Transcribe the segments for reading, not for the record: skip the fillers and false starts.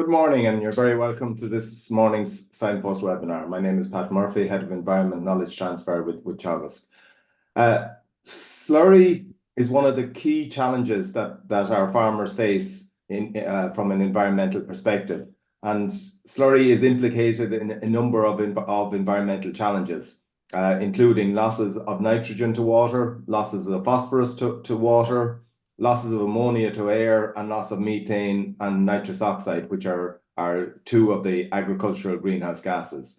Good morning, and you're very welcome to this morning's Signpost webinar. My name is Pat Murphy, Head of Environment Knowledge Transfer with Teagasc. Slurry is one of the key challenges that our farmers face from an environmental perspective. And slurry is implicated in a number of environmental challenges, including losses of nitrogen to water, losses of phosphorus to water, losses of ammonia to air, and loss of methane and nitrous oxide, which are two of the agricultural greenhouse gases.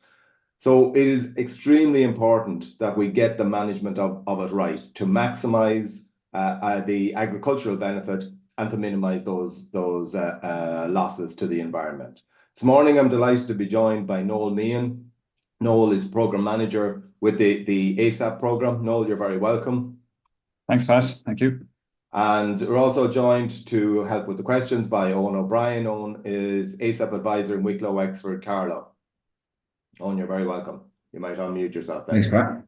So it is extremely important that we get the management of it right to maximize the agricultural benefit and to minimize those losses to the environment. This morning, I'm delighted to be joined by Noel Meehan. Noel is Programme Manager with the ASSAP Programme. Noel, you're very welcome. Thanks, Pat. Thank you. And we're also joined to help with the questions by Eoghan O'Brien. Eoghan is ASSAP Advisor in Wicklow, Wexford, Carlow. Eoghan, you're very welcome. You might unmute yourself there. Thanks, Pat.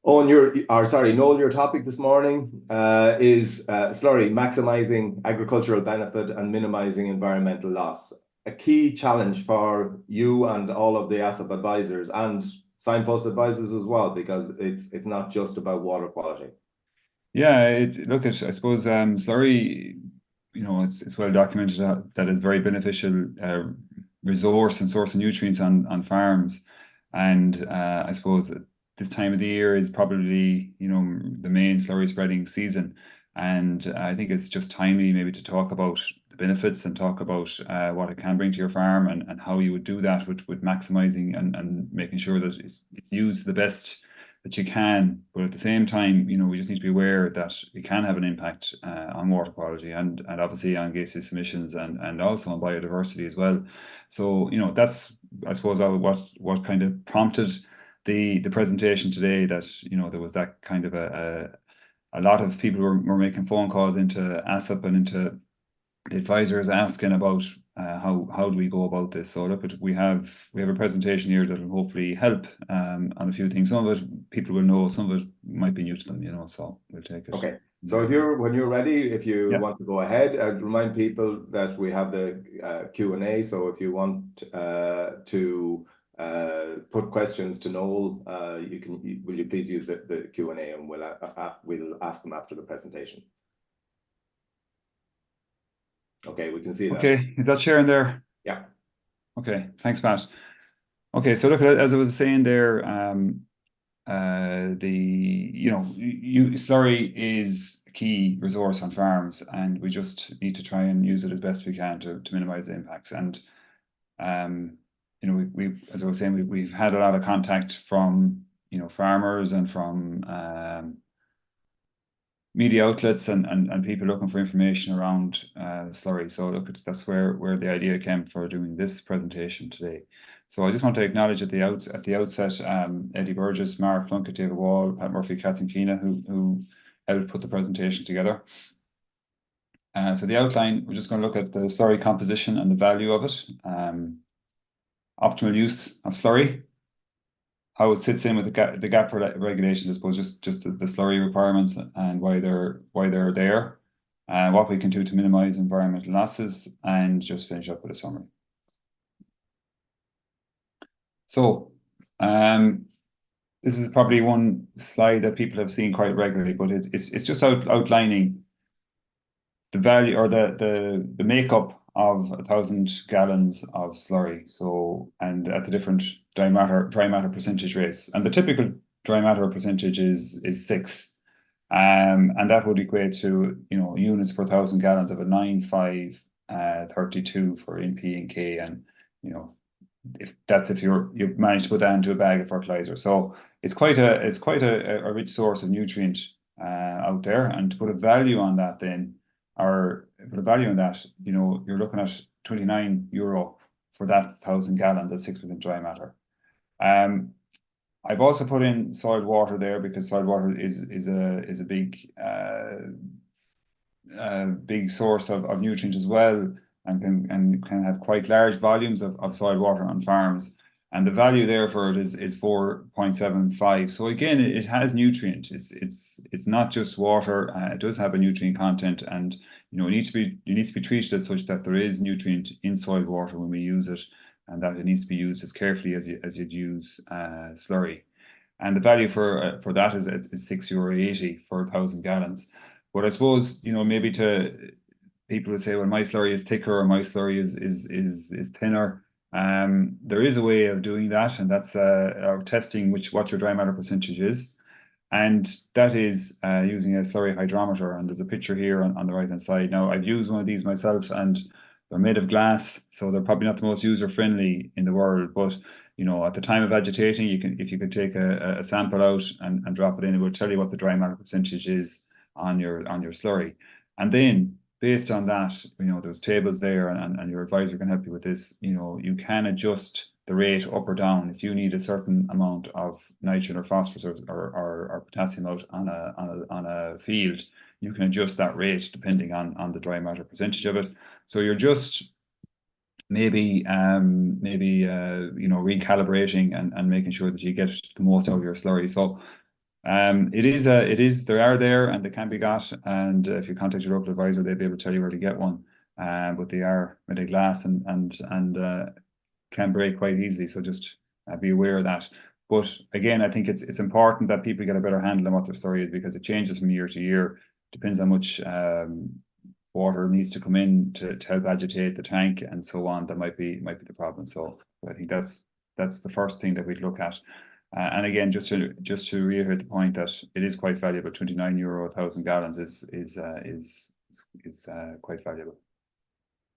Eoghan, Noel, your topic this morning is slurry, maximising agricultural benefit and minimising environmental loss. A key challenge for you and all of the ASSAP advisors and Signpost advisors as well, because it's not just about water quality. Yeah, I suppose slurry, it's well documented that it's very beneficial resource and source of nutrients on farms, and I suppose this time of the year is probably the main slurry spreading season, and I think it's just timely maybe to talk about the benefits and talk about what it can bring to your farm and how you would do that with maximising and making sure that it's used the best that you can, but at the same time, we just need to be aware that it can have an impact on water quality and obviously on gaseous emissions and also on biodiversity as well. So, that's, I suppose, what kind of prompted the presentation today, that, there was that kind of a lot of people were making phone calls into ASSAP and into the advisors asking about how do we go about this. So look, we have a presentation here that will hopefully help on a few things. Some of it people will know, some of it might be new to them, so we'll take it. Okay. So when you're ready, if you want to go ahead, I'd remind people that we have the Q&A. So if you want to put questions to Noel, will you please use the Q&A, and we'll ask them after the presentation. Okay, we can see that. Okay, is that sharing there? Yeah. Okay, thanks, Pat. Okay, so look, as I was saying there, slurry is a key resource on farms, and we just need to try and use it as best we can to minimize the impacts. And we've, as I was saying, we've had a lot of contact from farmers and from media outlets and people looking for information around slurry. So look, that's where the idea came for doing this presentation today. So I just want to acknowledge at the outset Eddie Burgess, Mark Plunkett, David Wall, Pat Murphy, Catherine Keena, who helped put the presentation together. So the outline, we're just going to look at the slurry composition and the value of it, optimal use of slurry, how it sits in with the gap regulations, I suppose, just the slurry requirements and why they're there, what we can do to minimize environmental losses, and just finish up with a summary. So this is probably one slide that people have seen quite regularly, but it's just outlining the value or the makeup of 1,000 gallons of slurry. So, and at the different dry matter percentage rates, and the typical dry matter percentage is 6, and that would equate to units per 1,000 gallons of a 9, 5, 32 for NP and K, and if you've managed to put that into a bag of fertilizer. So it's quite a rich source of nutrient out there, and to put a value on that then, or put a value on that, you're looking at €29 for that 1,000 gallons at 6% dry matter. I've also put in soil water there because soil water is a big source of nutrient as well, and can have quite large volumes of soil water on farms. And the value there for it is 4.75. So again, it has nutrient. It's not just water. It does have a nutrient content, and you know, it needs to be treated as such that there is nutrient in soil water when we use it, and that it needs to be used as carefully as you'd use slurry. And the value for that is €6.80 for 1,000 gallons. But I suppose, you know, maybe to people would say, well, my slurry is thicker or my slurry is thinner. There is a way of doing that, and that's testing what your dry matter percentage is. And that is using a slurry hydrometer. And there's a picture here on the right-hand side. Now, I've used one of these myself, and they're made of glass, so they're probably not the most user-friendly in the world. But, you know, at the time of agitating, if you could take a sample out and drop it in, it will tell you what the dry matter percentage is on your slurry. And then, based on that, you know, there's tables there, and your advisor can help you with this. You know, you can adjust the rate up or down if you need a certain amount of nitrogen or phosphorus or potassium out on a field. You can adjust that rate depending on the dry matter percentage of it. So you're just maybe you know, recalibrating and making sure that you get the most out of your slurry. So they are there and they can be got, and if you contact your local advisor, they'll be able to tell you where to get one. But they are made of glass and can break quite easily, so just be aware of that. But again, I think it's important that people get a better handle on what their slurry is, because it changes from year to year. Depends how much water needs to come in to help agitate the tank and so on. That might be the problem. So I think that's the first thing that we'd look at. And again, just to reiterate the point that it is quite valuable. €29 1,000 gallons is quite valuable.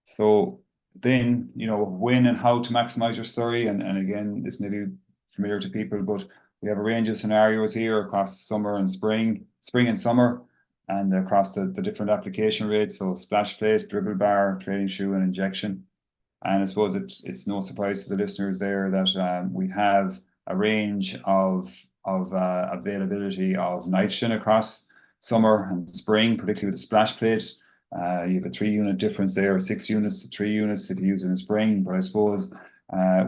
So then, you know, when and how to maximize your slurry, and again, this may be familiar to people, but we have a range of scenarios here across summer and spring and summer, and across the different application rates. So splash plate, dribble bar, trailing shoe, and injection. And I suppose it's no surprise to the listeners there that we have a range of availability of nitrogen across summer and spring, particularly with the splash plate. You have a 3-unit difference there, 6 units to 3 units if you use it in spring. But I suppose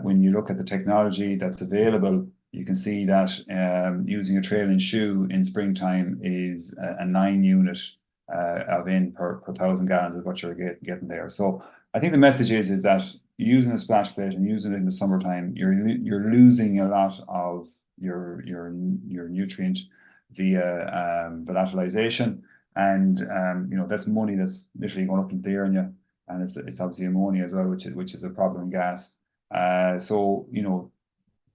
when you look at the technology that's available, you can see that using a trailing shoe in springtime is a 9-unit of in per 1,000 gallons is what you're getting there. So I think the message is that using a splash plate and using it in the summertime, you're losing a lot of your nutrient via volatilization, and you know, that's money that's literally going up into the air on you, and it's obviously ammonia as well, which is a problem gas. So you know,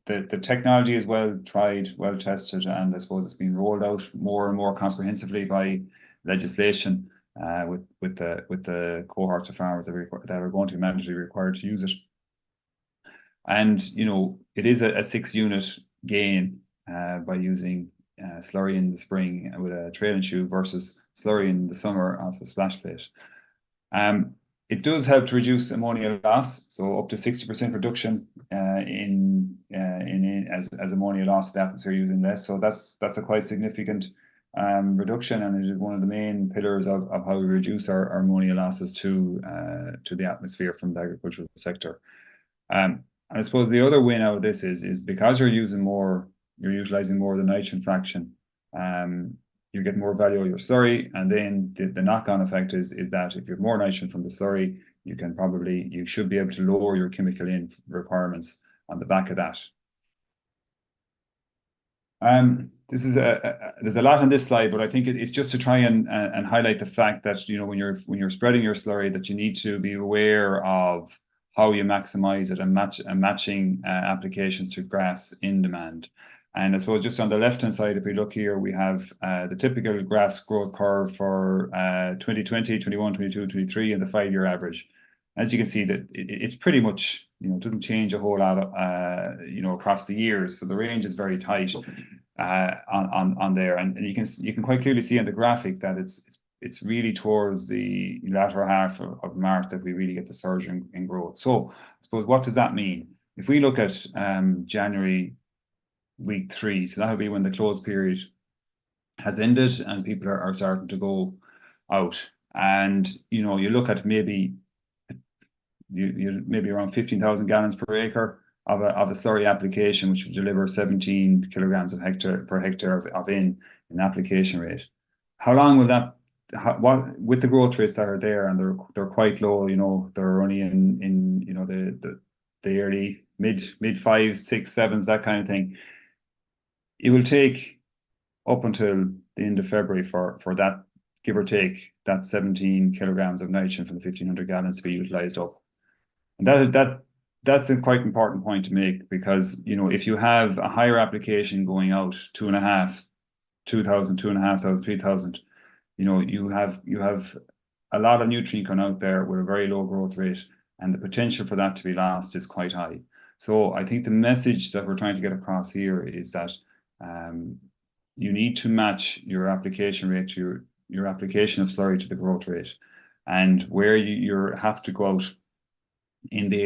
the technology is well tried, well tested, and I suppose it's been rolled out more and more comprehensively by legislation. With the cohorts of farmers that are going to be mandatorily required to use it. And you know, it is a 6-unit gain by using slurry in the spring with a trailing shoe versus slurry in the summer off a splash plate. It does help to reduce ammonia loss, so up to 60% reduction as ammonia loss to the atmosphere using less. So that's a quite significant reduction, and it is one of the main pillars of how we reduce our ammonia losses to the atmosphere from the agricultural sector. And I suppose the other win out of this is because you're utilizing more of the nitrogen fraction, you get more value of your slurry, and then the knock-on effect is that if you have more nitrogen from the slurry, you should be able to lower your chemical in requirements on the back of that. There's a lot on this slide, but I think it's just to try and highlight the fact that, you know, when you're spreading your slurry, that you need to be aware of how you maximize it and matching applications to grass in demand. And I suppose just on the left hand side, if we look here, we have the typical grass growth curve for 2020, 21, 22, 23, and the 5-year average. As you can see, that it's pretty much, you know, it doesn't change a whole lot, you know, across the years. So the range is very tight on there, and you can quite clearly see on the graphic that it's really towards the latter half of March that we really get the surge in growth. So I suppose, what does that mean? If we look at January week 3, so that would be when the close period has ended and people are starting to go out, and you know, you look at maybe around 15,000 gallons per acre of a slurry application, which would deliver 17 kilograms per hectare of in application rate. How long will that what with the growth rates that are there, and they're quite low. They're only in the early mid 5s, 6, 7s, that kind of thing. It will take up until the end of February for that, give or take, that 17 kilograms of nitrogen from the 1,500 gallons to be utilized up. And that's a quite important point to make, because if you have a higher application going out 2,500, 2,500, 3,000, you have a lot of nutrient going out there with a very low growth rate, and the potential for that to be lost is quite high. So I think the message that we're trying to get across here is that you need to match your application rate to your application of slurry to the growth rate, and where you have to go out in the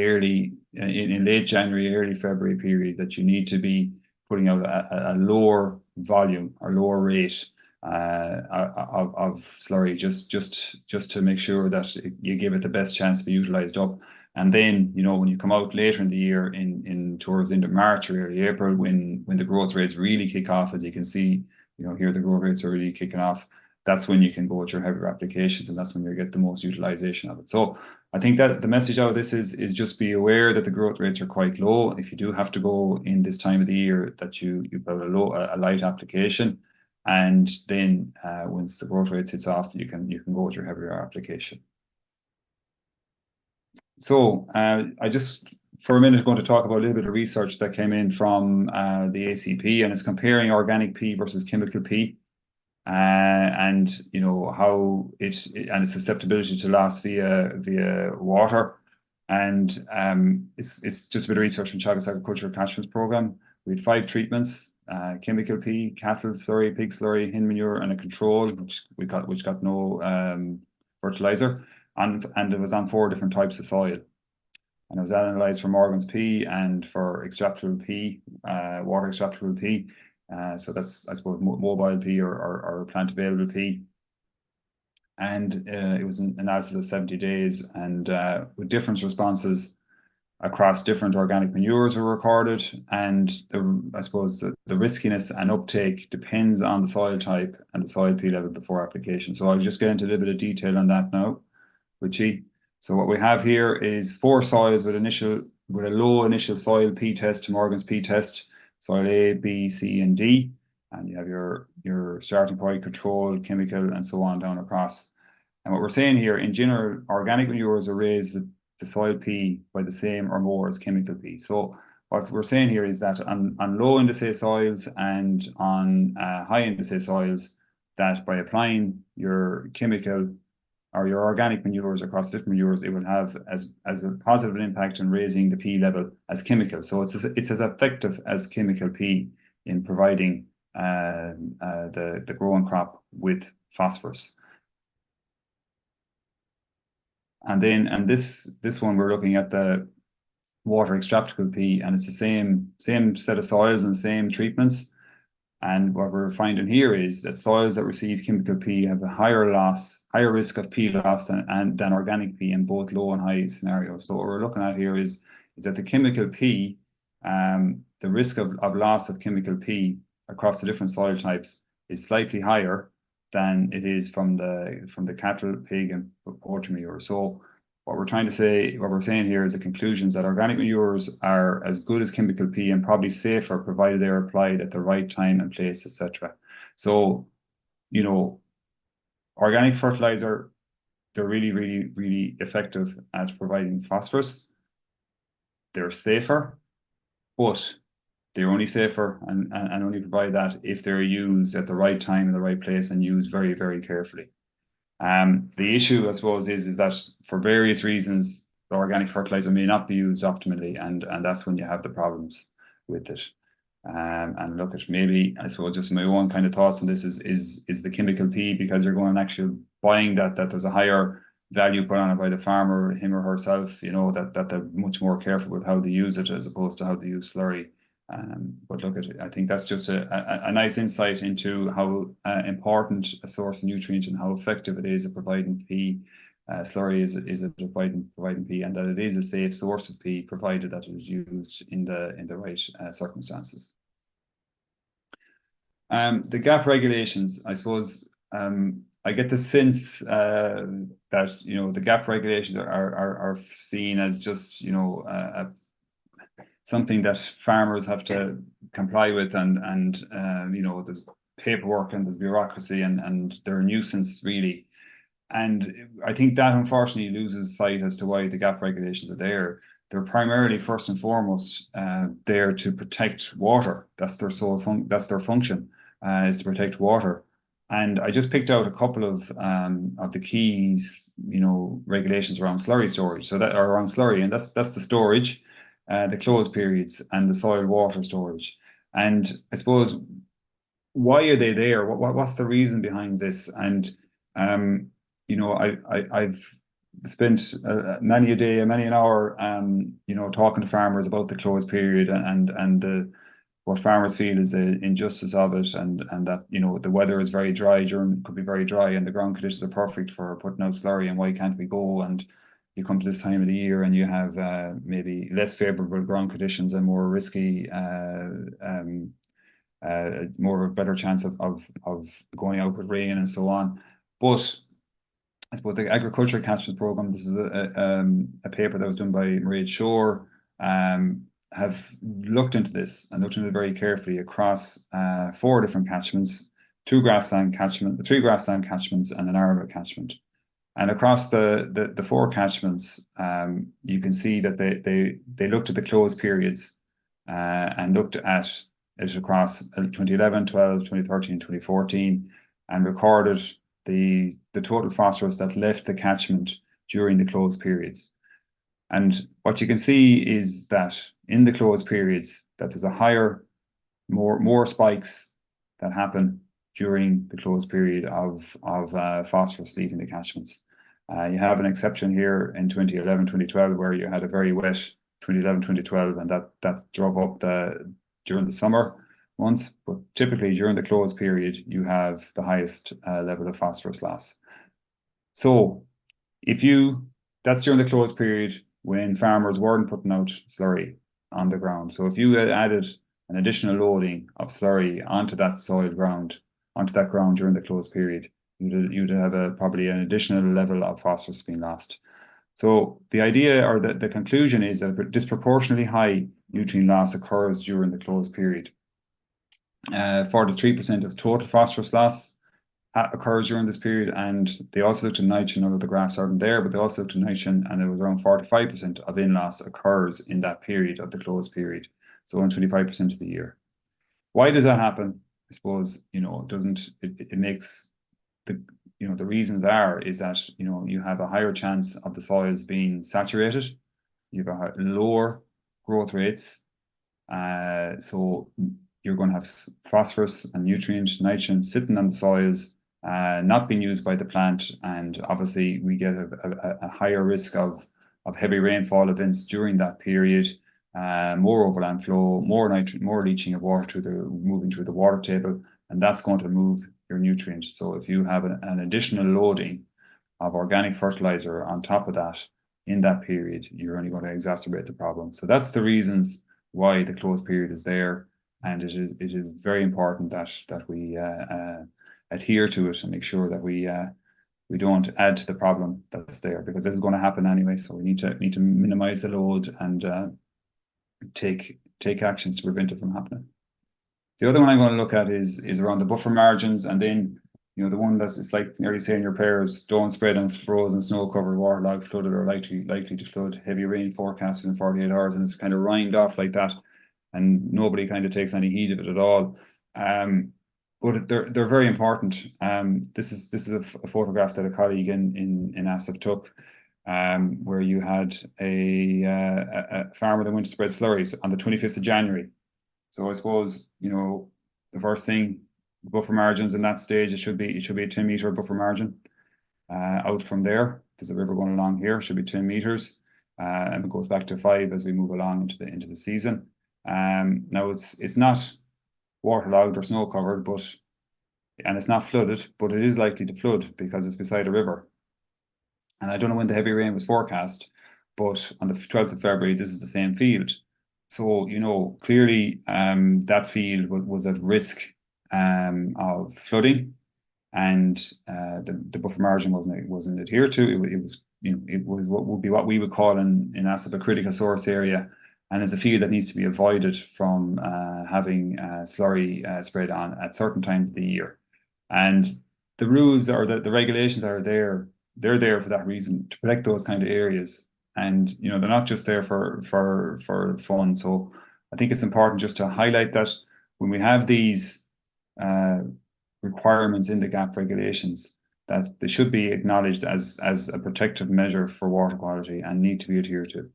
in late January, early February period, that you need to be putting out a lower volume or lower rate of slurry, just to make sure that you give it the best chance to be utilized up. And then, when you come out later in the year, in towards into March or early April, when the growth rates really kick off, as you can see, here the growth rates are really kicking off. That's when you can go with your heavier applications, and that's when you get the most utilization of it. So I think that the message out of this is just be aware that the growth rates are quite low. If you do have to go in this time of the year, that you put a light application, and then once the growth rate hits off, you can go with your heavier application. So I just for a minute going to talk about a little bit of research that came in from the ACP, and it's comparing organic P versus chemical P. And how its susceptibility to loss via water, and it's just a bit of research from Teagasc Agricultural Catchments Programme. We had 5 treatments: chemical P, cattle slurry, pig slurry, hen manure, and a control which got no fertilizer, and it was on 4 different types of soil, and it was analysed for Morgan's P and for extractable P, water extractable P. So that's, I suppose, mobile P or plant available P. And it was an analysis of 70 days, and with different responses across different organic manures were recorded. And I suppose the riskiness and uptake depends on the soil type and the soil P level before application. So I'll just get into a little bit of detail on that now with you. So what we have here is 4 soils with a low initial soil P test to Morgan's P test. Soil A, B, C, and D, and you have your starting point, control, chemical, and so on down across. And what we're saying here, in general, organic manures will raise the soil P by the same or more as chemical P. So what we're saying here is that on low indice soils and on high indice soils, that by applying your chemical or your organic manures across different manures, it will have as a positive an impact on raising the P level as chemical. So it's as effective as chemical P in providing the growing crop with phosphorus. And this one, we're looking at the water extractable P, and it's the same set of soils and same treatments. And what we're finding here is that soils that receive chemical P have a higher risk of P loss than organic P in both low and high scenarios. So what we're looking at here is that the chemical P, the risk of loss of chemical P across the different soil types is slightly higher than it is from the cattle, pig, and poultry manure. So what we're saying here is the conclusions that organic manures are as good as chemical P and probably safer, provided they are applied at the right time and place, etc. So, organic fertilizer, they're really, really, really effective at providing phosphorus. They're safer, but they're only safer and only provide that if they're used at the right time in the right place and used very, very carefully. The issue, I suppose, is that for various reasons, the organic fertilizer may not be used optimally, and that's when you have the problems with it. And look, at maybe, I suppose, just my own kind of thoughts on this is the chemical P, because you're going and actually buying that there's a higher value put on it by the farmer, him or herself, that they're much more careful with how they use it as opposed to how they use slurry. But look, I think that's just a nice insight into how important a source of nutrient and how effective it is at providing P. Slurry is at providing P, and that it is a safe source of P, provided that it is used in the right circumstances. The GAP regulations, I suppose, I get the sense that the GAP regulations are seen as just something that farmers have to comply with, and there's paperwork and there's bureaucracy, and they're a nuisance really. And I think that unfortunately loses sight as to why the GAP regulations are there. They're primarily, first and foremost, there to protect water. That's their that's their function, is to protect water. And I just picked out a couple of the key, regulations around slurry storage. So that are around slurry, and that's the storage, the closed periods, and the soil water storage. And I suppose, why are they there? What's the reason behind this? And I've spent many a day, many an hour, talking to farmers about the closed period, and what farmers feel is the injustice of it, and that the weather is very dry, could be very dry, and the ground conditions are perfect for putting out slurry, and why can't we go? And you come to this time of the year and you have maybe less favorable ground conditions and more risky, more of a better chance of going out with rain and so on. But I suppose the Agriculture Catchment Programme, this is a paper that was done by Maria Shore, have looked into this and looked into it very carefully across 4 different catchments, 2 grassland catchments, 3 grassland catchments, and an arable catchment. And across the 4 catchments, you can see that they looked at the closed periods and looked at it across 2011, 12, 2013, 2014, and recorded the total phosphorus that left the catchment during the closed periods. And what you can see is that in the closed periods, that there's a higher, more spikes that happen during the closed period of phosphorus leaving the catchments. You have an exception here in 2011, 2012, where you had a very wet 2011, 2012, and that drove up during the summer months. But typically during the closed period, you have the highest level of phosphorus loss. So that's during the closed period when farmers weren't putting out slurry on the ground. So if you had added an additional loading of slurry onto that ground during the closed period, you'd have probably an additional level of phosphorus being lost. So the idea, or the conclusion, is that a disproportionately high nutrient loss occurs during the closed period. 43% of total phosphorus loss occurs during this period, and they also looked at nitrogen. Although the graphs aren't there, but they also looked at nitrogen, and it was around 45% of in-loss occurs in that period of the closed period, so around 25% of the year. Why does that happen? I suppose it makes the reasons is that you have a higher chance of the soils being saturated, you have lower growth rates, so you're going to have phosphorus and nitrogen sitting on the soils, not being used by the plant, and obviously we get a higher risk of heavy rainfall events during that period, more overland flow, more leaching of water moving through the water table, and that's going to move your nutrients. So if you have an additional loading of organic fertilizer on top of that in that period, you're only going to exacerbate the problem. So that's the reasons why the closed period is there, and it is very important that we adhere to it and make sure that we don't add to the problem that's there, because this is going to happen anyway. So we need to minimize the load and take actions to prevent it from happening. The other one I'm going to look at is around the buffer margins, and then the one it's like nearly saying your prayers: don't spread on frozen, snow-covered, waterlogged, flooded, or likely to flood, heavy rain forecasted in 48 hours, and it's kind of rhymed off like that, and nobody kind of takes any heed of it at all. But they're very important. This is a photograph that a colleague in ASSAP took, where you had a farmer that went to spread slurries on the 25th of January. So I suppose the first thing, buffer margins in that stage, it should be a 10-meter buffer margin. Out from there, there's a river going along here, should be 10 meters, and it goes back to 5 as we move along into the season. Now it's not waterlogged or snow covered, and it's not flooded, but it is likely to flood because it's beside a river. And I don't know when the heavy rain was forecast, but on the 12th of February, this is the same field. So clearly that field was at risk of flooding, and the buffer margin wasn't adhered to. It was, you know, it was what we would call in ASSAP a critical source area, and it's a field that needs to be avoided from having slurry spread on at certain times of the year. And the rules or the regulations are there. They're there for that reason, to protect those kind of areas. And you know, they're not just there for fun. So I think it's important just to highlight that when we have these requirements in the GAP regulations, that they should be acknowledged as a protective measure for water quality and need to be adhered to.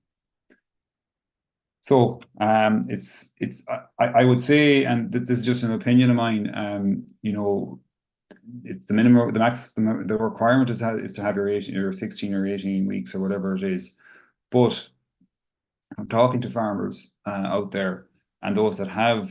So I would say, and this is just an opinion of mine, you know, it's the minimum, the requirement is to have your 16 or 18 weeks or whatever it is. But I'm talking to farmers out there, and those that have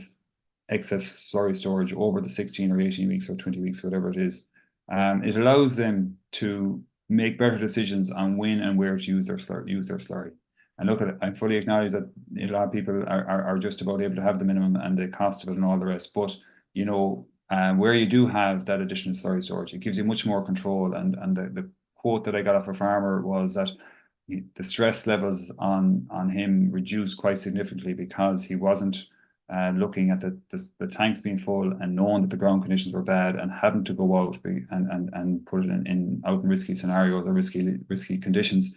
excess slurry storage over the 16 or 18 weeks or 20 weeks, whatever it is, it allows them to make better decisions on when and where to use their slurry. And look at it, I fully acknowledge that a lot of people are just about able to have the minimum and the cost of it and all the rest. But you know, where you do have that additional slurry storage, it gives you much more control. And the quote that I got off a farmer was that the stress levels on him reduced quite significantly because he wasn't looking at the tanks being full and knowing that the ground conditions were bad and having to go out and put it out in risky scenarios or risky conditions.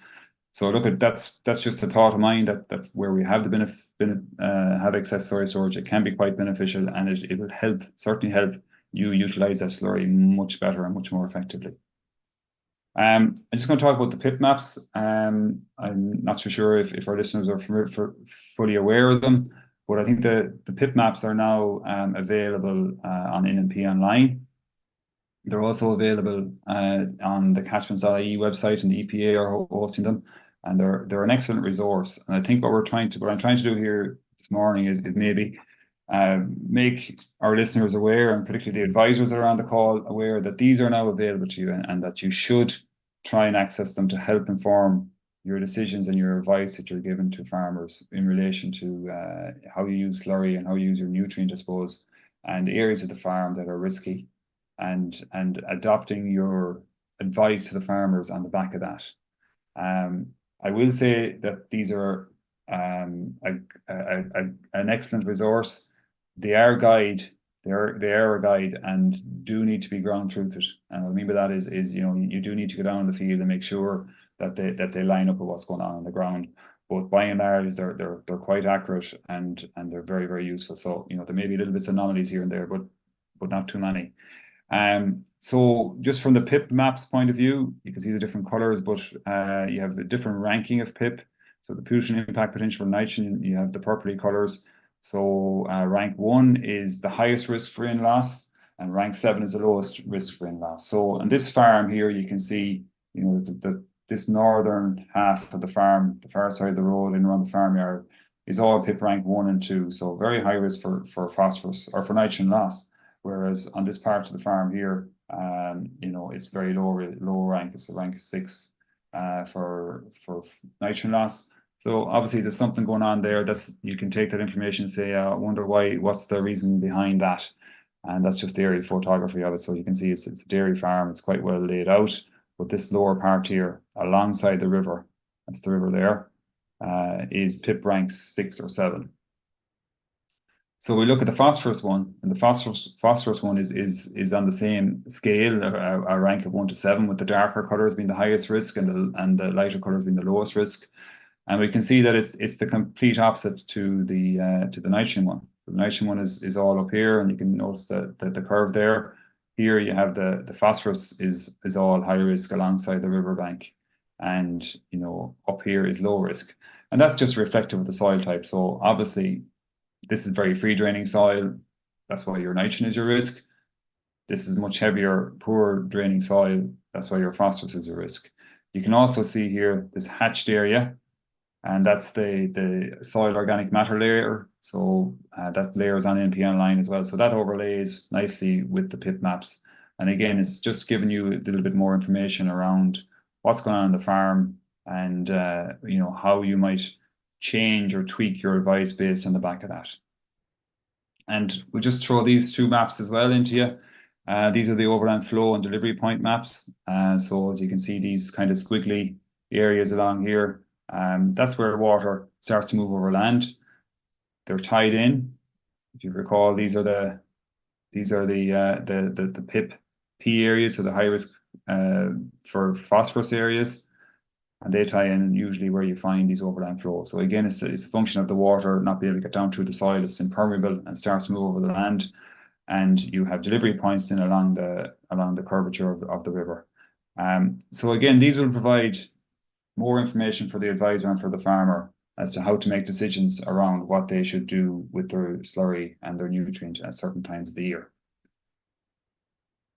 So look at that's just a thought of mine that where we have have excess slurry storage, it can be quite beneficial, and it will certainly help you utilize that slurry much better and much more effectively. I'm just going to talk about the PIP maps. I'm not so sure if our listeners are fully aware of them, but I think the PIP maps are now available on NMP Online. They're also available on the catchments.ie website, and the EPA are hosting them, and they're an excellent resource. And I think what I'm trying to do here this morning is maybe make our listeners aware, and particularly the advisors that are on the call, aware that these are now available to you, and that you should try and access them to help inform your decisions and your advice that you're given to farmers in relation to how you use slurry and how you use your nutrient, I suppose, and areas of the farm that are risky, and adopting your advice to the farmers on the back of that. I will say that these are an excellent resource. They are a guide. They are a guide and do need to be ground truthed. And what I mean by that is you know, you do need to go down the field and make sure that they line up with what's going on the ground. But by and large, they're quite accurate, and they're very, very useful. So you know, there may be little bits of anomalies here and there, but not too many. So just from the PIP maps point of view, you can see the different colors, but you have a different ranking of PIP. So the pollution impact potential for nitrogen, you have the purpley colors. So rank 1 is the highest risk for in-loss, and rank 7 is the lowest risk for in-loss. So on this farm here, you can see, you know, this northern half of the farm, the far side of the road and around the farmyard, is all PIP rank 1 and 2. So very high risk for phosphorus or for nitrogen loss. Whereas on this part of the farm here, you know, it's very low rank. It's a rank 6 for nitrogen loss. So obviously there's something going on there. You can take that information and say, I wonder what's the reason behind that? And that's just the aerial photography of it. So you can see it's a dairy farm. It's quite well laid out. But this lower part here, alongside the river, that's the river there, is PIP rank 6 or 7. So we look at the phosphorus one, and the phosphorus one is on the same scale, a rank of 1 to 7, with the darker colors being the highest risk and the lighter colors being the lowest risk. And we can see that it's the complete opposite to the nitrogen one. So the nitrogen one is all up here, and you can notice the curve there. Here you have the phosphorus is all high risk alongside the riverbank, and you know, up here is low risk, and that's just reflective of the soil type. So obviously, this is very free draining soil. That's why your nitrogen is your risk. This is much heavier, poor draining soil. That's why your phosphorus is your risk. You can also see here this hatched area, and that's the soil organic matter layer. So that layer is on NP Online as well. So that overlays nicely with the PIP maps. And again, it's just giving you a little bit more information around what's going on the farm, and you know, how you might change or tweak your advice based on the back of that. And we'll just throw these two maps as well into you. These are the overland flow and delivery point maps. So as you can see, these kind of squiggly areas along here, that's where water starts to move over land. They're tied in. If you recall, these are the PIP P areas, so the high risk for phosphorus areas, and they tie in usually where you find these overland flows. So again, it's a function of the water not being able to get down through the soil. It's impermeable and starts to move over the land, and you have delivery points in along the curvature of the river. So again, these will provide more information for the advisor and for the farmer as to how to make decisions around what they should do with their slurry and their nutrient at certain times of the year.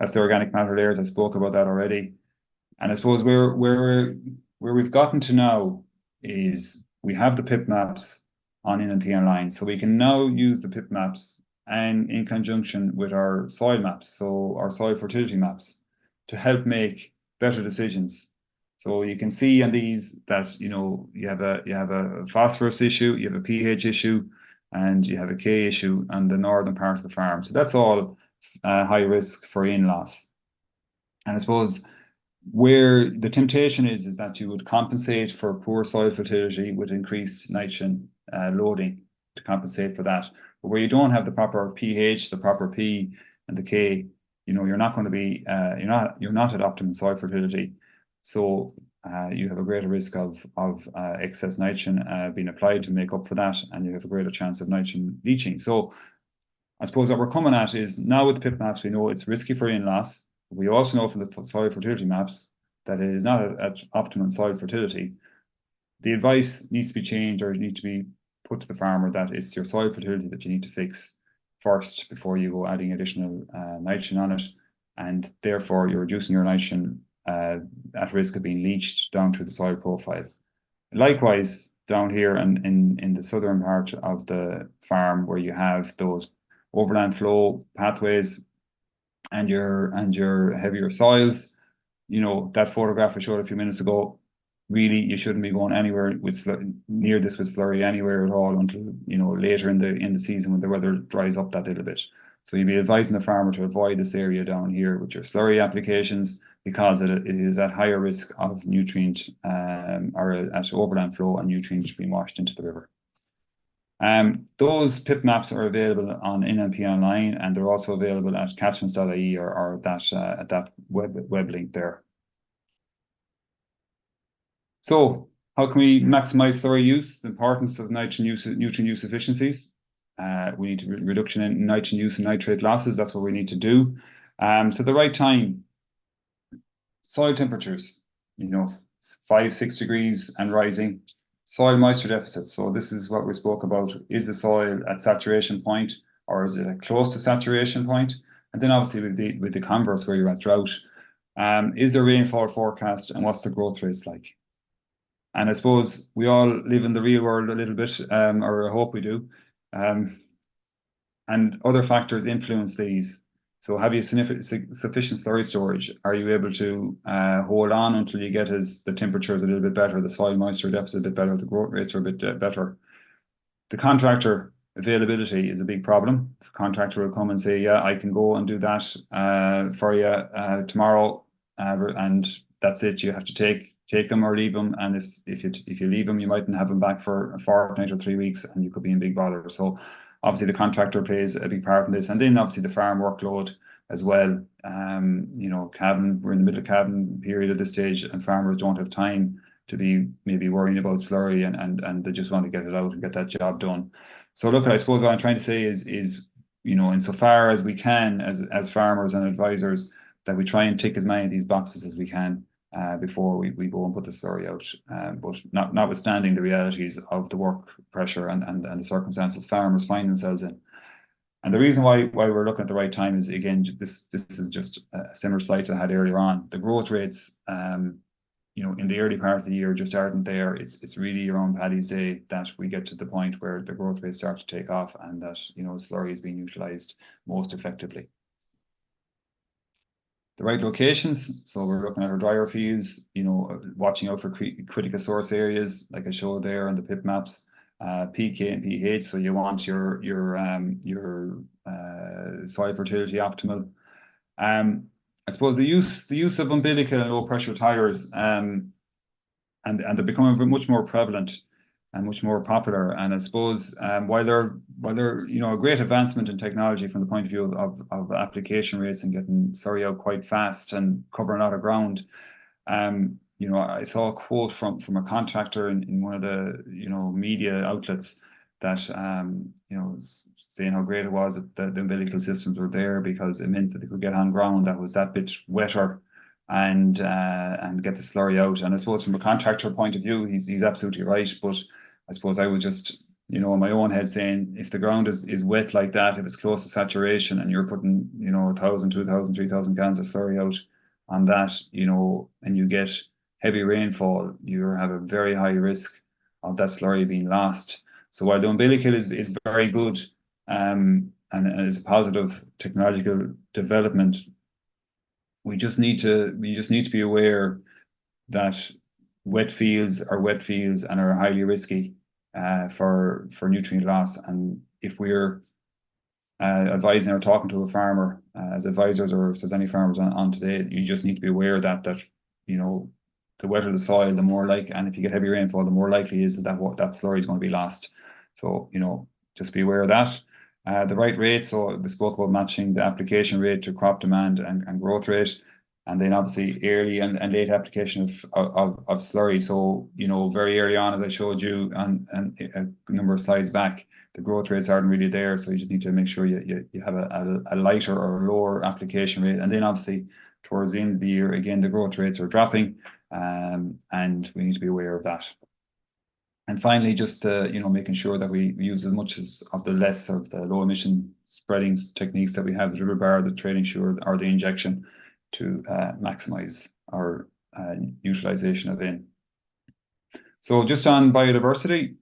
That's the organic matter layers. I spoke about that already. And I suppose where we've gotten to now is we have the PIP maps on NNP online. So we can now use the PIP maps and in conjunction with our soil maps, so our soil fertility maps, to help make better decisions. So you can see on these that you have a phosphorus issue, you have a pH issue, and you have a K issue on the northern part of the farm. So that's all high risk for rain loss. And I suppose where the temptation is that you would compensate for poor soil fertility with increased nitrogen loading to compensate for that. But where you don't have the proper pH, the proper P, and the K, you're not going to be you're not at optimum soil fertility. So you have a greater risk of excess nitrogen being applied to make up for that, and you have a greater chance of nitrogen leaching. So I suppose what we're coming at is now with the PIP maps, we know it's risky for rain loss. We also know from the soil fertility maps that it is not at optimum soil fertility. The advice needs to be changed, or it needs to be put to the farmer that it's your soil fertility that you need to fix first before you go adding additional nitrogen on it, and therefore you're reducing your nitrogen at risk of being leached down through the soil profile. Likewise, down here in the southern part of the farm, where you have those overland flow pathways and your heavier soils, that photograph I showed a few minutes ago, really you shouldn't be going anywhere near this with slurry anywhere at all until later in the season when the weather dries up that little bit. So you'd be advising the farmer to avoid this area down here with your slurry applications, because it is at higher risk of nutrient or at overland flow and nutrients being washed into the river. Those PIP maps are available on NNP online, and they're also available at catchments.ie or at that web link there. So how can we maximize slurry use? The importance of nutrient use efficiencies. We need to reduction in nitrogen use and nitrate losses. That's what we need to do. So the right time, soil temperatures, 5-6 degrees and rising. Soil moisture deficit. So this is what we spoke about. Is the soil at saturation point, or is it close to saturation point? And then obviously with the converse, where you're at drought, is there rainfall forecast, and what's the growth rates like? And I suppose we all live in the real world a little bit, or I hope we do. And other factors influence these. So have you sufficient slurry storage? Are you able to hold on until you get the temperatures a little bit better, the soil moisture deficit a bit better, the growth rates are a bit better? The contractor availability is a big problem. The contractor will come and say, yeah, I can go and do that for you tomorrow, and that's it. You have to take them or leave them, and if you leave them, you mightn't have them back for a fortnight or 3 weeks, and you could be in big bother. So obviously the contractor plays a big part in this, and then obviously the farm workload as well. We're in the middle of calving period at this stage, and farmers don't have time to be maybe worrying about slurry, and they just want to get it out and get that job done. So look, I suppose what I'm trying to say is insofar as we can as farmers and advisors, that we try and tick as many of these boxes as we can before we go and put the slurry out. But notwithstanding the realities of the work pressure and the circumstances farmers find themselves in. And the reason why we're looking at the right time is, again, this is just a similar slide I had earlier on. The growth rates, in the early part of the year just aren't there. It's really around Paddy's Day that we get to the point where the growth rates start to take off, and that slurry is being utilised most effectively. The right locations. So we're looking at our drier fields, watching out for critical source areas, like I showed there on the PIP maps, PK and pH. So you want your soil fertility optimal. I suppose the use of umbilical and low pressure tires, and they're becoming much more prevalent and much more popular. And I suppose while they're a great advancement in technology from the point of view of application rates and getting slurry out quite fast and covering a lot of ground, I saw a quote from a contractor in one of the media outlets that saying how great it was that the umbilical systems were there, because it meant that they could get on ground that was that bit wetter and get the slurry out. And I suppose from a contractor point of view, he's absolutely right. But I suppose I was just in my own head saying, if the ground is wet like that, if it's close to saturation and you're putting 1,000, 2,000, 3,000 gallons of slurry out on that, and you get heavy rainfall, you have a very high risk of that slurry being lost. So while the umbilical is very good, and is a positive technological development, we just need to be aware that wet fields are wet fields and are highly risky for nutrient loss. And if we're advising or talking to a farmer as advisors, or if there's any farmers on today, you just need to be aware that the wetter the soil, the more and if you get heavy rainfall, the more likely is that slurry is going to be lost. So just be aware of that. The right rate, so we spoke about matching the application rate to crop demand and growth rate, and then obviously early and late application of slurry. So very early on, as I showed you on a number of slides back, the growth rates aren't really there, so you just need to make sure you have a lighter or lower application rate. And then obviously towards the end of the year, again, the growth rates are dropping, and we need to be aware of that. And finally, just making sure that we use as much of the low emission spreading techniques that we have, the dribble bar, the trailing sure, or the injection, to maximize our utilization of in. So just on biodiversity,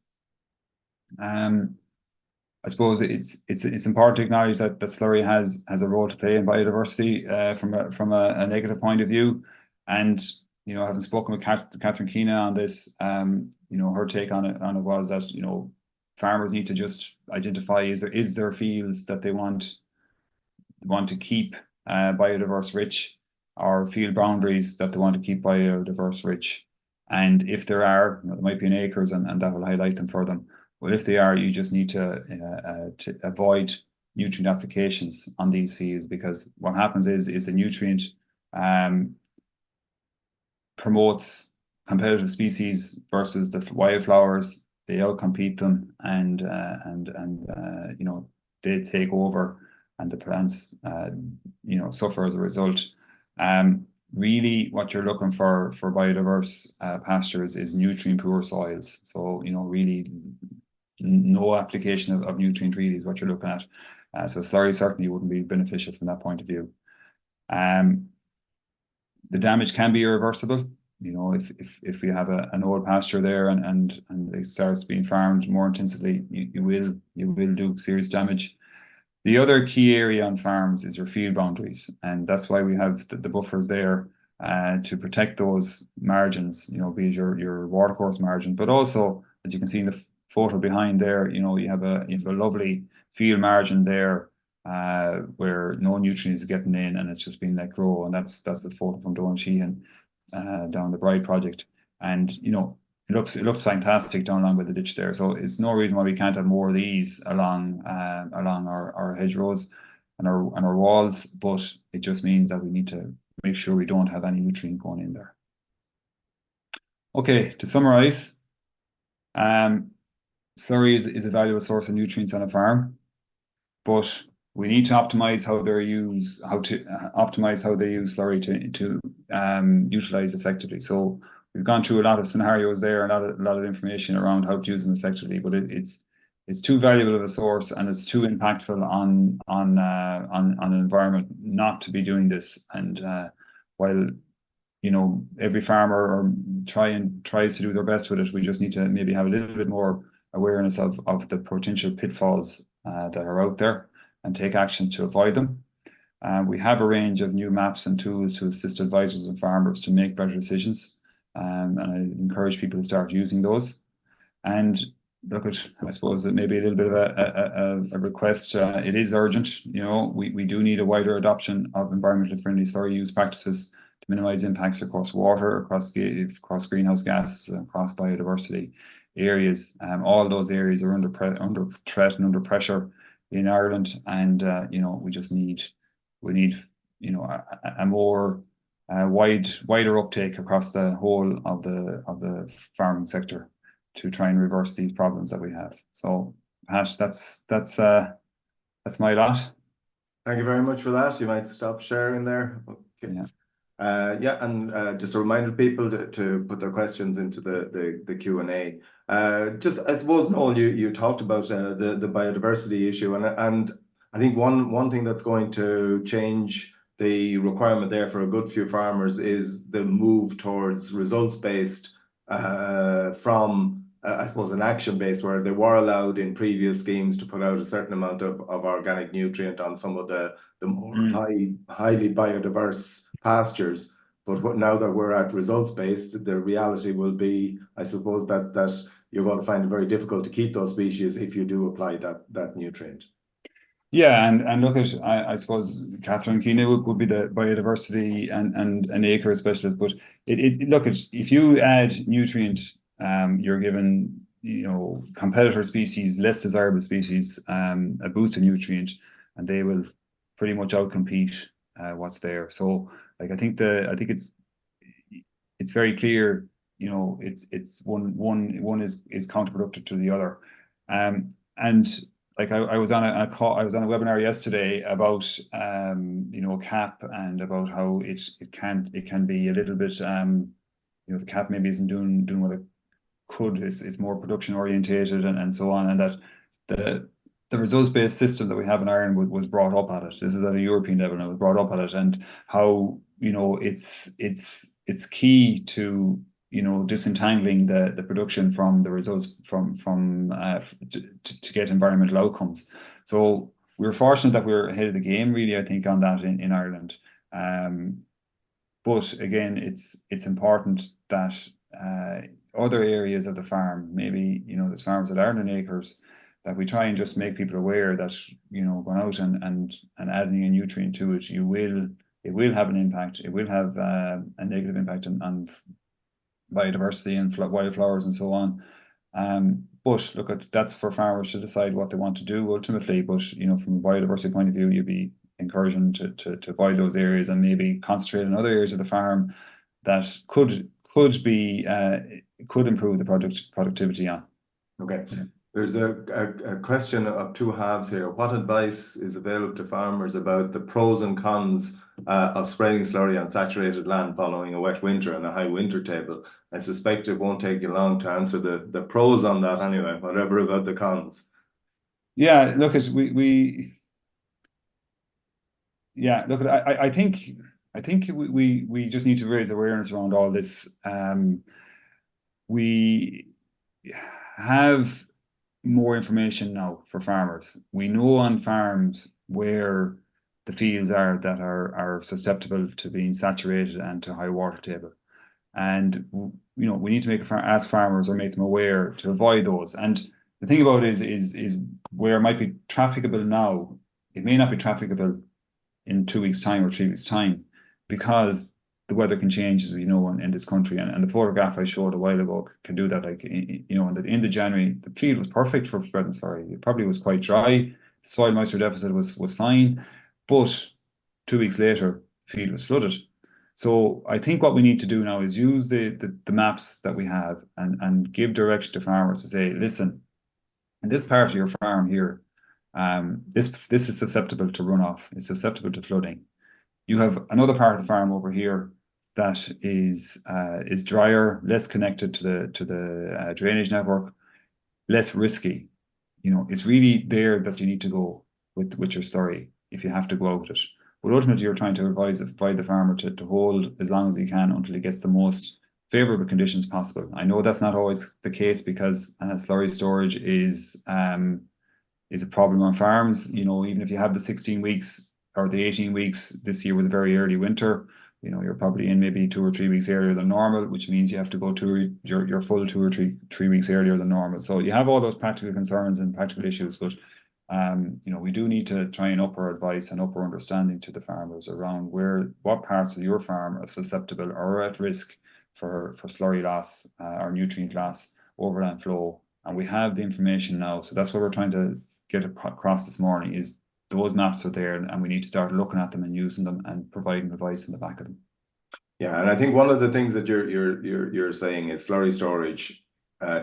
I suppose it's important to acknowledge that slurry has a role to play in biodiversity from a negative point of view. And having spoken with Catherine Keena on this, her take on it was that farmers need to just identify is there fields that they want to keep biodiverse rich, or field boundaries that they want to keep biodiverse rich. And if there are, there might be in acres, and that will highlight them for them. Well, if they are, you just need to avoid nutrient applications on these fields, because what happens is the nutrient promotes competitive species versus the wildflowers. They outcompete them, and they take over, and the plants suffer as a result. Really, what you're looking for biodiverse pastures is nutrient poor soils. So really no application of nutrient really is what you're looking at. So slurry certainly wouldn't be beneficial from that point of view. The damage can be irreversible. If we have an old pasture there and it starts being farmed more intensively, you will do serious damage. The other key area on farms is your field boundaries, and that's why we have the buffers there to protect those margins. Be it your watercourse margin, but also, as you can see in the photo behind there, you have a lovely field margin there where no nutrients are getting in, and it's just being let grow. And that's the photo from Noel Meehan down the Bride project, and it looks fantastic down along by the ditch there. So it's no reason why we can't have more of these along our hedgerows and our walls, but it just means that we need to make sure we don't have any nutrient going in there. Okay, to summarize, slurry is a valuable source of nutrients on a farm, but we need to optimize how they use slurry to utilize effectively. So we've gone through a lot of scenarios there, a lot of information around how to use them effectively, but it's too valuable of a source, and it's too impactful on an environment not to be doing this. And while every farmer tries to do their best with it, we just need to maybe have a little bit more awareness of the potential pitfalls that are out there, and take actions to avoid them. We have a range of new maps and tools to assist advisors and farmers to make better decisions, and I encourage people to start using those. And look at, I suppose that maybe a little bit of a request. It is urgent. You know, we do need a wider adoption of environmentally friendly slurry use practices to minimise impacts across water, across greenhouse gas, across biodiversity areas. All those areas are under threat and under pressure in Ireland, and you know, we need you know a more wider uptake across the whole of the farming sector to try and reverse these problems that we have. So, Pat, that's my lot. Thank you very much for that. You might stop sharing there. Okay. Yeah. Yeah, and just a reminder to people to put their questions into the Q&A. Just, I suppose, Noel, you talked about the biodiversity issue, and I think one thing that's going to change the requirement there for a good few farmers is the move towards results-based from I suppose an action-based, where they were allowed in previous schemes to put out a certain amount of organic nutrient on some of the more highly biodiverse pastures. But now that we're at results-based, the reality will be, I suppose, that you're going to find it very difficult to keep those species if you do apply that nutrient. Yeah, and look at, I suppose Catherine Keane would be the biodiversity and an acre specialist, but look at, if you add nutrient, you're given, you know, competitor species, less desirable species, a boost of nutrient, and they will pretty much outcompete what's there. So, like, I think it's very clear, you know, it's one is counterproductive to the other, and like I was on a call, I was on a webinar yesterday about you know, CAP, and about how it can be a little bit, you know, the CAP maybe isn't doing what it could. It's more production orientated and so on, and that the results-based system that we have in Ireland was brought up at it. This is at a European level, and it was brought up at it, and how, you know, it's key to, you know, disentangling the production from the results to get environmental outcomes. So we're fortunate that we're ahead of the game, really, I think, on that in Ireland. But again, it's important that other areas of the farm, maybe, you know, there's farms that aren't in acres, that we try and just make people aware that, you know, going out and adding a nutrient to it, it will have an impact. It will have a negative impact on biodiversity and wildflowers and so on. But look, that's for farmers to decide what they want to do ultimately. But, you know, from a biodiversity point of view, you'd be encouraging to avoid those areas and maybe concentrate on other areas of the farm that could improve the productivity on. Okay. There's a question of two halves here. What advice is available to farmers about the pros and cons of spreading slurry on saturated land following a wet winter and a high winter table? I suspect it won't take you long to answer the pros on that anyway, whatever about the cons. Yeah, look, as I think we just need to raise awareness around all this. We have more information now for farmers. We know on farms where the fields are that are susceptible to being saturated and to high water table, and you know, we need to ask farmers or make them aware to avoid those. And the thing about it is where it might be trafficable now, it may not be trafficable in 2 weeks' time or 3 weeks' time, because the weather can change, as we know, in this country. And the photograph I showed a while ago can do that. Like, you know, in the January, the field was perfect for spreading slurry. It probably was quite dry. Soil moisture deficit was fine. But 2 weeks later, the field was flooded. So I think what we need to do now is use the maps that we have and give direction to farmers to say, listen, in this part of your farm here, this is susceptible to runoff. It's susceptible to flooding. You have another part of the farm over here that is drier, less connected to the drainage network, less risky. You know, it's really there that you need to go with your slurry if you have to go out with it. But ultimately, you're trying to advise the farmer to hold as long as he can until he gets the most favorable conditions possible. I know that's not always the case, because slurry storage is a problem on farms. You know, even if you have the 16 weeks or the 18 weeks, this year was a very early winter, you know, you're probably in maybe 2 or 3 weeks earlier than normal, which means you have to go to your full 2 or 3 weeks earlier than normal. So you have all those practical concerns and practical issues, but you know, we do need to try and up our advice and up our understanding to the farmers around what parts of your farm are susceptible or at risk for slurry loss or nutrient loss, overland flow. And we have the information now. So that's what we're trying to get across this morning, is those maps are there, and we need to start looking at them and using them and providing advice in the back of them. Yeah, and I think one of the things that you're saying is slurry storage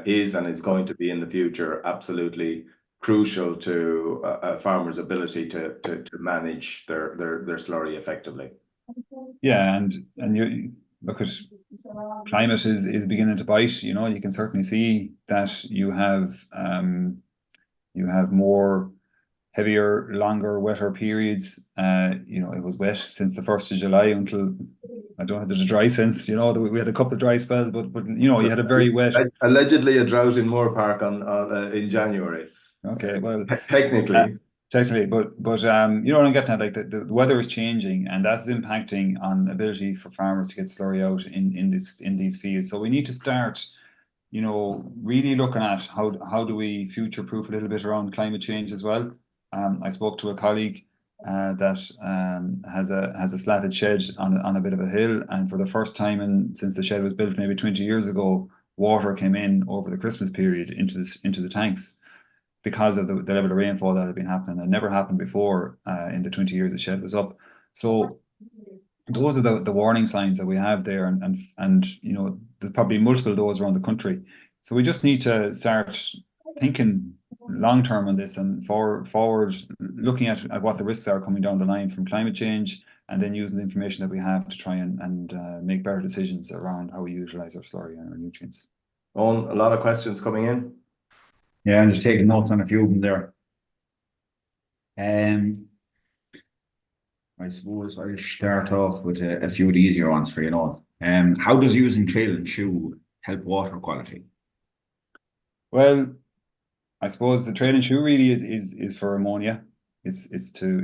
is and is going to be in the future absolutely crucial to a farmer's ability to manage their slurry effectively. Yeah, and you look at climate is beginning to bite. You know, you can certainly see that you have more heavier, longer, wetter periods. You know, it was wet since the 1st of July until, I don't know, there's a dry since, you know, we had a couple of dry spells, but you know, you had a very wet. Allegedly a drought in Moore Park in January. Okay, well, technically, but you know what I'm getting at, like the weather is changing, and that's impacting on ability for farmers to get slurry out in these fields. So we need to start, you know, really looking at how do we future proof a little bit around climate change as well. I spoke to a colleague that has a slatted shed on a bit of a hill, and for the first time since the shed was built maybe 20 years ago, water came in over the Christmas period into the tanks because of the level of rainfall that had been happening. It never happened before in the 20 years the shed was up. So those are the warning signs that we have there, and you know, there's probably multiple of those around the country. So we just need to start thinking long term on this and forward looking at what the risks are coming down the line from climate change, and then using the information that we have to try and make better decisions around how we utilize our slurry and our nutrients. Owen, a lot of questions coming in. Yeah, I'm just taking notes on a few of them there. I suppose I'll start off with a few of the easier ones for you know. How does using trail and shoe help water quality? Well, I suppose the trail and shoe really is for ammonia. It's to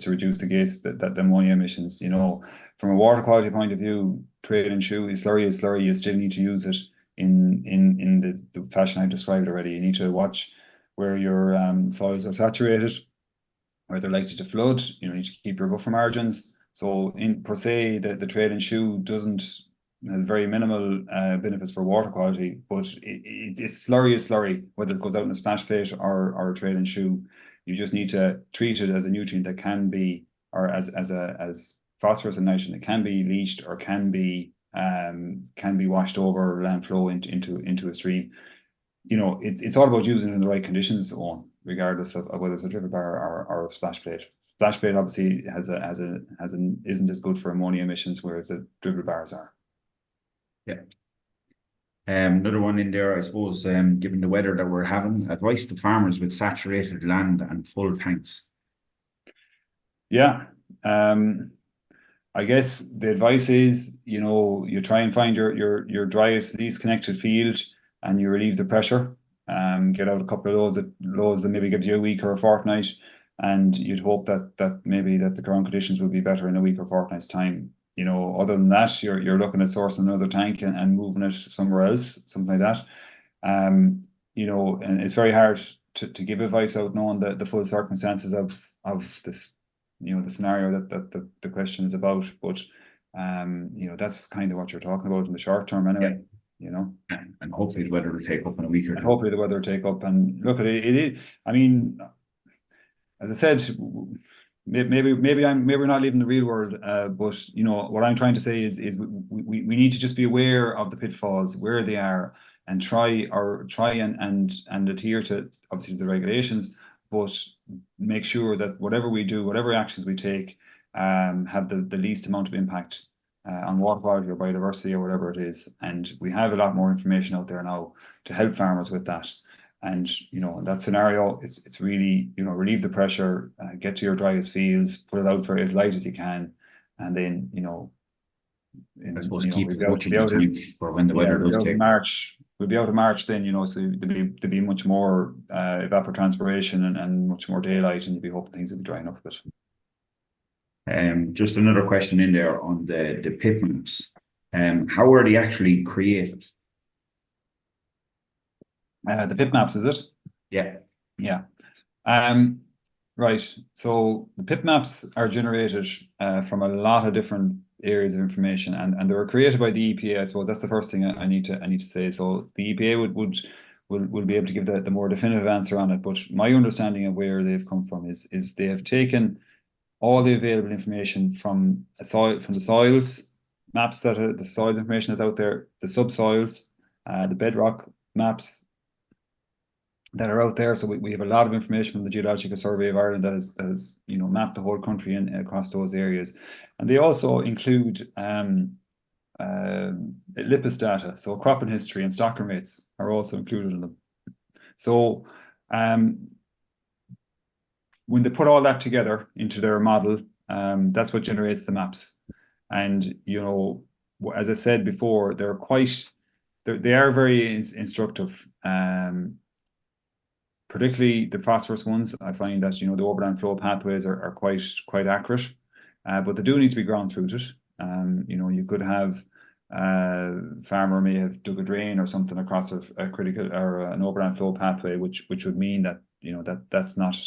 reduce the gas, the ammonia emissions. You know, from a water quality point of view, trail and shoe is slurry. You still need to use it in the fashion I described already. You need to watch where your soils are saturated, where they're likely to flood. You know, you need to keep your buffer margins. So in per se, the trail and shoe has very minimal benefits for water quality, but it's slurry, whether it goes out in a splash plate or a trail and shoe. You just need to treat it as a nutrient that can be, or as phosphorus and nitrogen, it can be leached or can be washed over land flow into a stream. You know, it's all about using it in the right conditions, regardless of whether it's a dribble bar or a splash plate. Splash plate obviously isn't as good for ammonia emissions, whereas the dribble bars are. Yeah. Another one in there, I suppose, given the weather that we're having, advice to farmers with saturated land and full tanks. Yeah. I guess the advice is, you know, you try and find your driest, least connected field, and you relieve the pressure. Get out a couple of loads that maybe gives you a week or a fortnight, and you'd hope that maybe the ground conditions will be better in a week or fortnight's time. You know, other than that, you're looking at sourcing another tank and moving it somewhere else, something like that. You know, and it's very hard to give advice out knowing the full circumstances of this, you know, the scenario that the question is about. But you know, that's kind of what you're talking about in the short term anyway. Yeah. You know, and hopefully the weather will take up in a week or two. Hopefully the weather will take up, and look at it. It is. I mean, as I said, maybe we're not living the real world, but you know what I'm trying to say is we need to just be aware of the pitfalls, where they are, and try and adhere to obviously the regulations, but make sure that whatever we do, whatever actions we take, have the least amount of impact on water quality or biodiversity or whatever it is. And we have a lot more information out there now to help farmers with that. And you know, in that scenario, it's really, you know, relieve the pressure, get to your driest fields, put it out for as light as you can, and then, you know, I suppose keep watching the tank for when the weather does take. We'll be out of March then, you know, so there'll be much more evapotranspiration and much more daylight, and you'll be hoping things will be drying up a bit. Just another question in there on the PIP maps. How are they actually created? The PIP maps, is it? Yeah. Yeah. Right. So the PIP maps are generated from a lot of different areas of information, and they were created by the EPA. I suppose that's the first thing I need to say. So the EPA will be able to give the more definitive answer on it. But my understanding of where they've come from is they have taken all the available information from the soils maps that are the soils information that's out there, the subsoils, the bedrock maps that are out there. So we have a lot of information from the Geological Survey of Ireland that has mapped the whole country and across those areas. And they also include lipis data, so cropping history and stocking rates are also included in them. So when they put all that together into their model, that's what generates the maps. And as I said before, they are very instructive. Particularly the phosphorus ones, I find that the overland flow pathways are quite accurate, but they do need to be ground rooted. You could have farmer may have dug a drain or something across a critical or an overland flow pathway, which would mean that that's not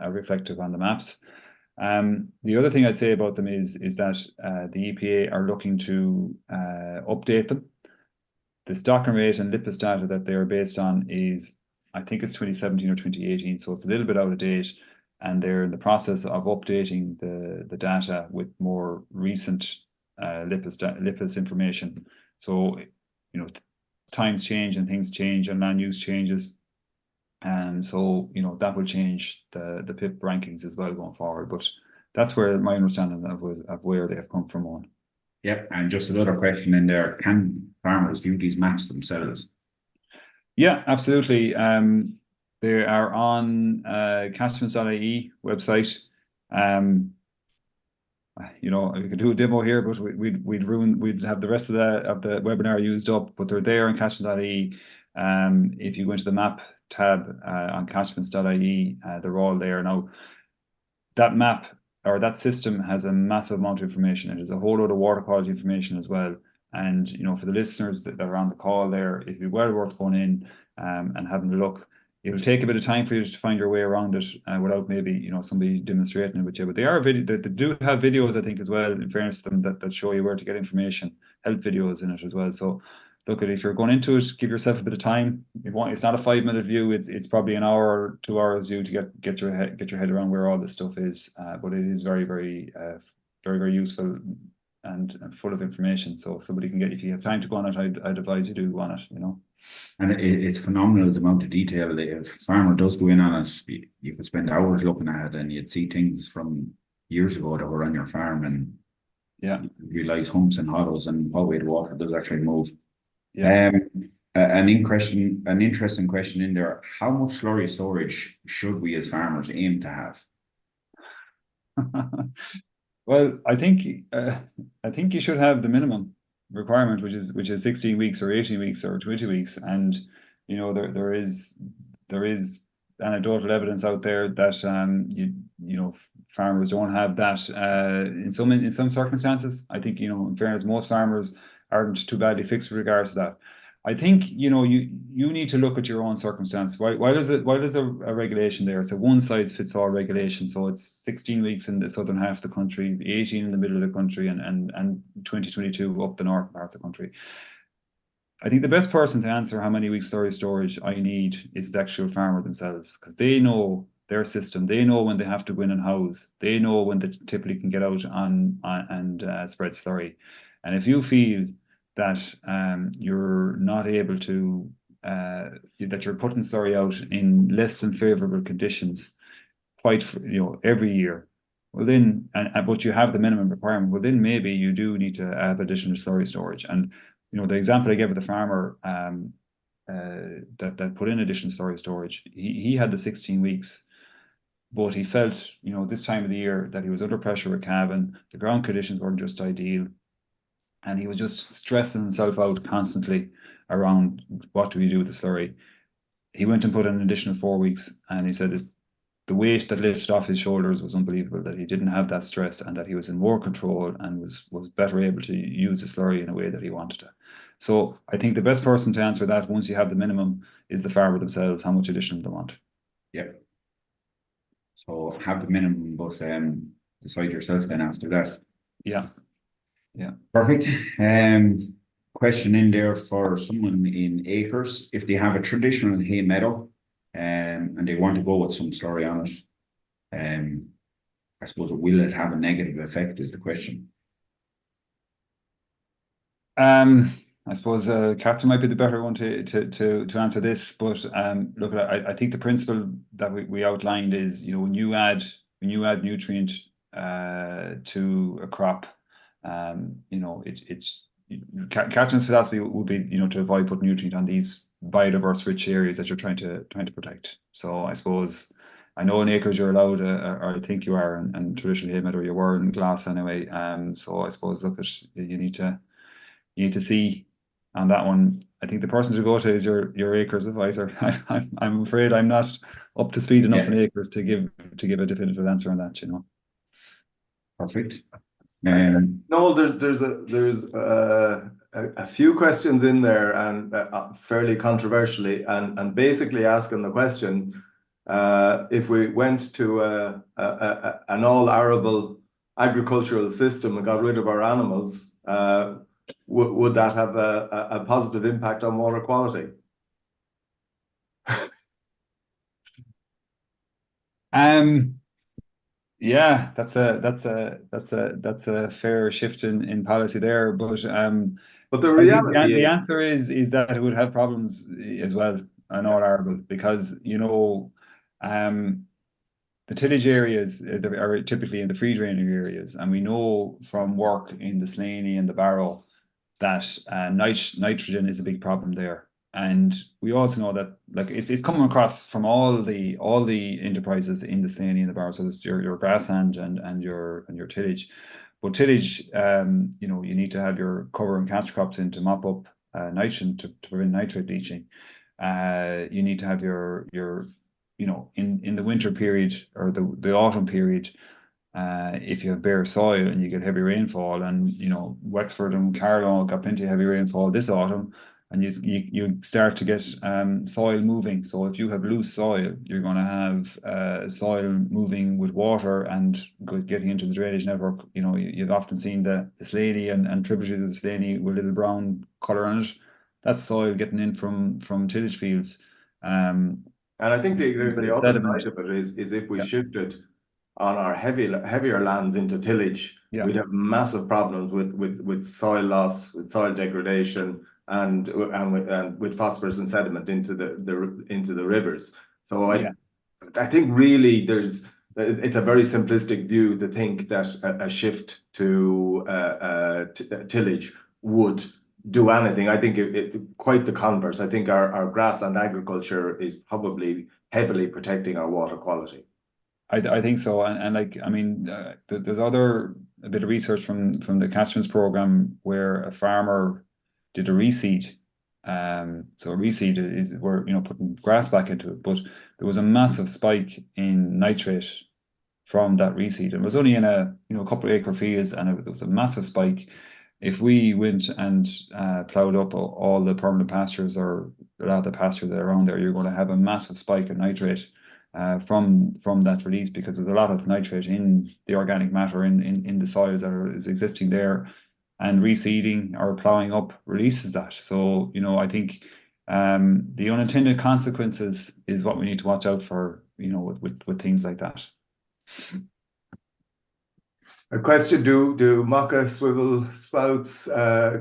reflective on the maps. The other thing I'd say about them is that the EPA are looking to update them. The stocking rate and lipis data that they are based on is, I think it's 2017 or 2018, so it's a little bit out of date, and they're in the process of updating the data with more recent lipis information. So times change and things change and land use changes, and so that will change the PIP rankings as well going forward. But that's where my understanding of where they have come from on. Yep, and just another question in there: can farmers view these maps themselves? Yeah, absolutely. They are on catchments.ie website. We could do a demo here, but we'd have the rest of the webinar used up. But they're there on catchments.ie. If you go into the map tab on catchments.ie, they're all there now. That map or that system has a massive amount of information. It has a whole load of water quality information as well. And for the listeners that are on the call there, it'd be well worth going in and having a look. It will take a bit of time for you to find your way around it without maybe somebody demonstrating it with you. But they do have videos, I think, as well, in fairness to them, that show you where to get information, help videos in it as well. So look, if you're going into it, give yourself a bit of time. It's not a 5-minute view. It's probably an hour or 2 hours view to get your head around where all this stuff is. But it is very, very, very, very useful and full of information. So somebody can if you have time to go on it, I'd advise you to go on it. And it's phenomenal the amount of detail. If a farmer does go in on it, you could spend hours looking at it, and you'd see things from years ago that were on your farm, and you realize humps and hollows and what way the water does actually move. Yeah. An interesting question in there: how much slurry storage should we as farmers aim to have? Well, I think you should have the minimum requirement, which is 16 weeks or 18 weeks or 20 weeks, and there is anecdotal evidence out there that farmers don't have that in some circumstances. I think in fairness, most farmers aren't too badly fixed with regards to that. I think you need to look at your own circumstance. Why does a regulation there? It's a one-size-fits-all regulation. So it's 16 weeks in the southern half of the country, 18 in the middle of the country, and 2022 up the north part of the country. I think the best person to answer how many weeks storage I need is the actual farmer themselves, because they know their system. They know when they have to go in and house. They know when they typically can get out and spread slurry. And if you feel that you're not able to, that you're putting slurry out in less than favourable conditions every year, well then, but you have the minimum requirement, well then maybe you do need to have additional slurry storage. And the example I gave of the farmer that put in additional slurry storage, he had the 16 weeks, but he felt this time of the year that he was under pressure with calving. The ground conditions weren't just ideal, and he was just stressing himself out constantly around what do we do with the slurry. He went and put in an additional 4 weeks, and he said the weight that lifted off his shoulders was unbelievable, that he didn't have that stress and that he was in more control and was better able to use the slurry in a way that he wanted to. So I think the best person to answer that once you have the minimum is the farmer themselves, how much additional they want. Yeah. So have the minimum, but decide yourself then after that. Yeah. Yeah. Perfect. Question in there for someone in acres. If they have a traditional hay meadow and they want to go with some slurry on it, I suppose will it have a negative effect is the question. I suppose Catherine might be the better one to answer this, but look, I think the principle that we outlined is, you know, when you add nutrient to a crop, you know, Catherine's philosophy would be, you know, to avoid putting nutrient on these biodiverse rich areas that you're trying to protect. So I suppose, I know in acres you're allowed, or I think you are, and traditionally hay meadow you were in glass anyway. So I suppose, look, you need to see on that one. I think the person to go to is your acres advisor. I'm afraid I'm not up to speed enough in acres to give a definitive answer on that, you know. Perfect. No, there's a few questions in there, and fairly controversially, and basically asking the question, if we went to an all arable agricultural system and got rid of our animals, would that have a positive impact on water quality? Yeah, that's a fair shift in policy there, but the reality the answer is that it would have problems as well in all arable, because, you know, the tillage areas are typically in the free draining areas, and we know from work in the Slaney and the Barrow that nitrogen is a big problem there. And we also know that, like, it's coming across from all the enterprises in the Slaney and the Barrow. So it's your grassland and your tillage. But tillage, you know, you need to have your cover and catch crops in to mop up nitrogen to prevent nitrate leaching. You need to have your you know, in the winter period or the autumn period, if you have bare soil and you get heavy rainfall, and, you know, Wexford and Carlow got plenty of heavy rainfall this autumn, and you start to get soil moving. So if you have loose soil, you're going to have soil moving with water and getting into the drainage network. You know, you've often seen the Slaney and tributaries of the Slaney with little brown colour on it. That's soil getting in from tillage fields. And I think the other side of it is if we shifted on our heavier lands into tillage, we'd have massive problems with soil loss, with soil degradation, and with phosphorus and sediment into the rivers. So I think really it's a very simplistic view to think that a shift to tillage would do anything. I think it quite the converse. I think our grassland agriculture is probably heavily protecting our water quality. I think so, and like, I mean, there's a bit of research from the catchments program where a farmer did a reseed. So a reseed is where, you know, putting grass back into it, but there was a massive spike in nitrate from that reseed. It was only in a couple of acre fields, and there was a massive spike. If we went and ploughed up all the permanent pastures or a lot of the pastures that are around there, you're going to have a massive spike in nitrate from that release, because there's a lot of nitrate in the organic matter in the soils that is existing there, and reseeding or ploughing up releases that. So, you know, I think the unintended consequences is what we need to watch out for, you know, with things like that. A question: Do Maca swivel spouts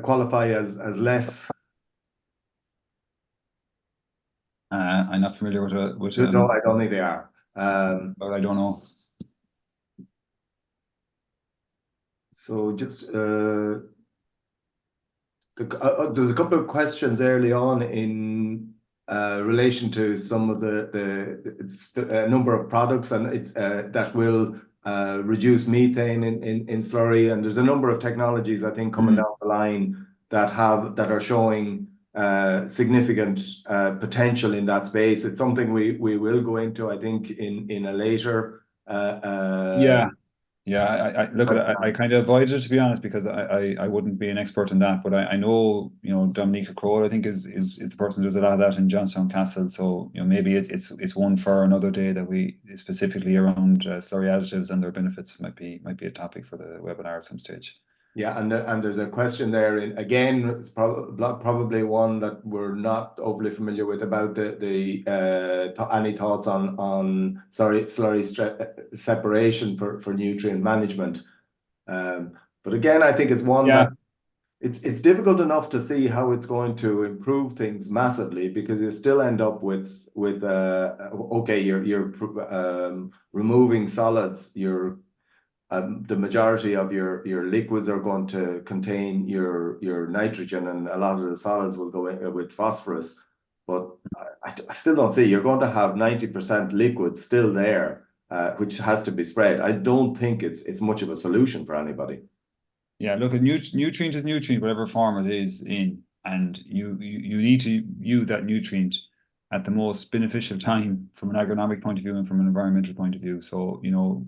qualify as less? I'm not familiar with No, I don't think they are. But I don't know. So just there was a couple of questions early on in relation to some of the number of products, and it's that will reduce methane in slurry, and there's a number of technologies, I think, coming down the line that are showing significant potential in that space. It's something we will go into, I think, in a later. I look at it, I kind of avoided it, to be honest, because I wouldn't be an expert in that, but I know, you know, Dominica Crowell, I think is the person who does a lot of that in Johnstown Castle. So, you know, maybe it's one for another day that we specifically around slurry additives and their benefits might be a topic for the webinar at some stage. Yeah, and there's a question there, again, it's probably one that we're not overly familiar with, about any thoughts on slurry separation for nutrient management. But again, I think it's one that it's difficult enough to see how it's going to improve things massively, because you still end up with okay, you're removing solids, the majority of your liquids are going to contain your nitrogen, and a lot of the solids will go in with phosphorus. But I still don't see, you're going to have 90% liquid still there, which has to be spread. I don't think it's much of a solution for anybody. Yeah, look, a nutrient is nutrient, whatever form it is in, and you need to use that nutrient at the most beneficial time from an agronomic point of view and from an environmental point of view. So, you know,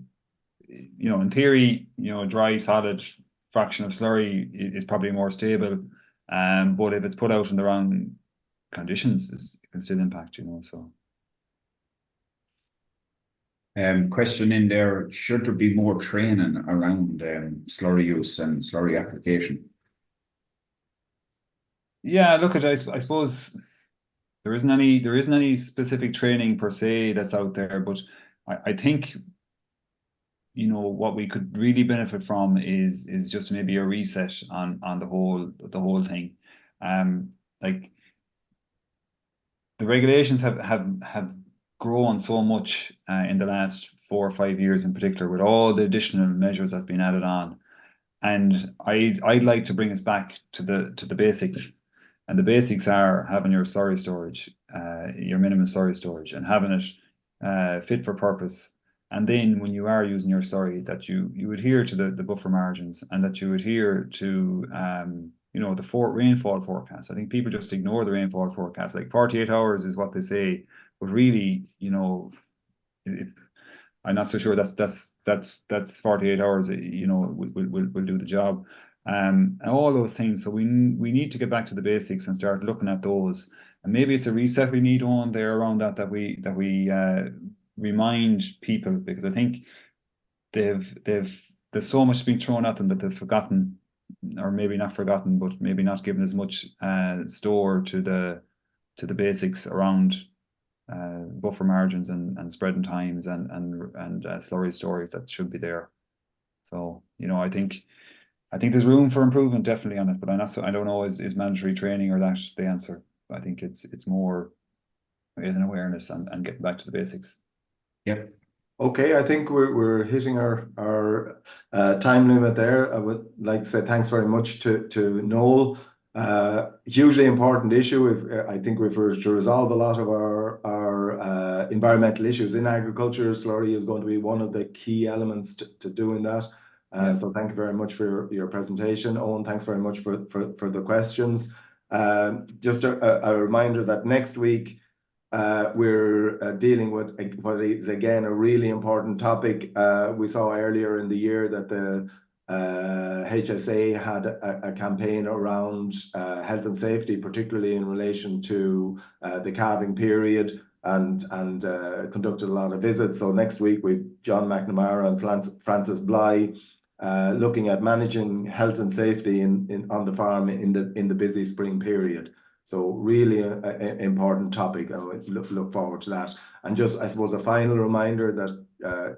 in theory, you know, a dry solid fraction of slurry is probably more stable, but if it's put out in the wrong conditions, it can still impact, you know. So question in there, should there be more training around slurry use and slurry application? Yeah, look, I suppose there isn't any specific training per se that's out there, but I think, you know, what we could really benefit from is just maybe a reset on the whole thing. Like, the regulations have grown so much in the last 4 or 5 years in particular, with all the additional measures that have been added on. And I'd like to bring us back to the basics. And the basics are having your slurry storage, your minimum slurry storage, and having it fit for purpose. And then when you are using your slurry, that you adhere to the buffer margins, and that you adhere to you know, the rainfall forecast. I think people just ignore the rainfall forecast. Like 48 hours is what they say, but really, you know, I'm not so sure that's 48 hours. You know, will do the job, and all those things. So we need to get back to the basics and start looking at those. And maybe it's a reset we need on there around that we remind people, because I think there's so much being thrown at them that they've forgotten, or maybe not forgotten, but maybe not given as much store to the basics around buffer margins and spreading times and slurry storage that should be there. So, you know, I think there's room for improvement definitely on it, but I don't know, is mandatory training or that the answer? I think it's more raising awareness and getting back to the basics. Yep. Okay, I think we're hitting our time limit there. I would like to say thanks very much to Noel. Hugely important issue. I think we've to resolve a lot of our environmental issues in agriculture. Slurry is going to be one of the key elements to doing that. So thank you very much for your presentation. Eoghan, thanks very much for the questions. Just a reminder that next week we're dealing with what is again a really important topic. We saw earlier in the year that the HSA had a campaign around health and safety, particularly in relation to the calving period, and conducted a lot of visits. So next week we've John McNamara and Francis Bly looking at managing health and safety on the farm in the busy spring period. So really an important topic. I would look forward to that. And just, I suppose, a final reminder that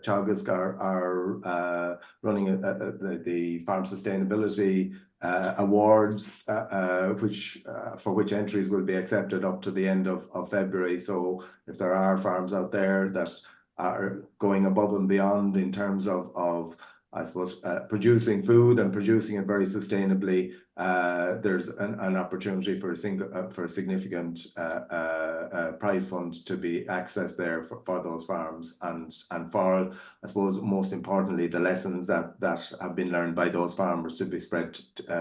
Teagasc are running the Farm Sustainability Awards, for which entries will be accepted up to the end of February. So if there are farms out there that are going above and beyond in terms of I suppose, producing food and producing it very sustainably, there's an opportunity for a significant prize fund to be accessed there for those farms, and for, I suppose, most importantly, the lessons that have been learned by those farmers to be spread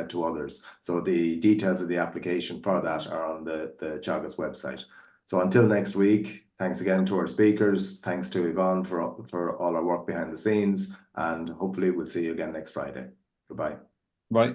to others. So the details of the application for that are on the Teagasc website. So until next week, thanks again to our speakers. Thanks to Eoghan for all our work behind the scenes, and hopefully we'll see you again next Friday. Goodbye. Bye.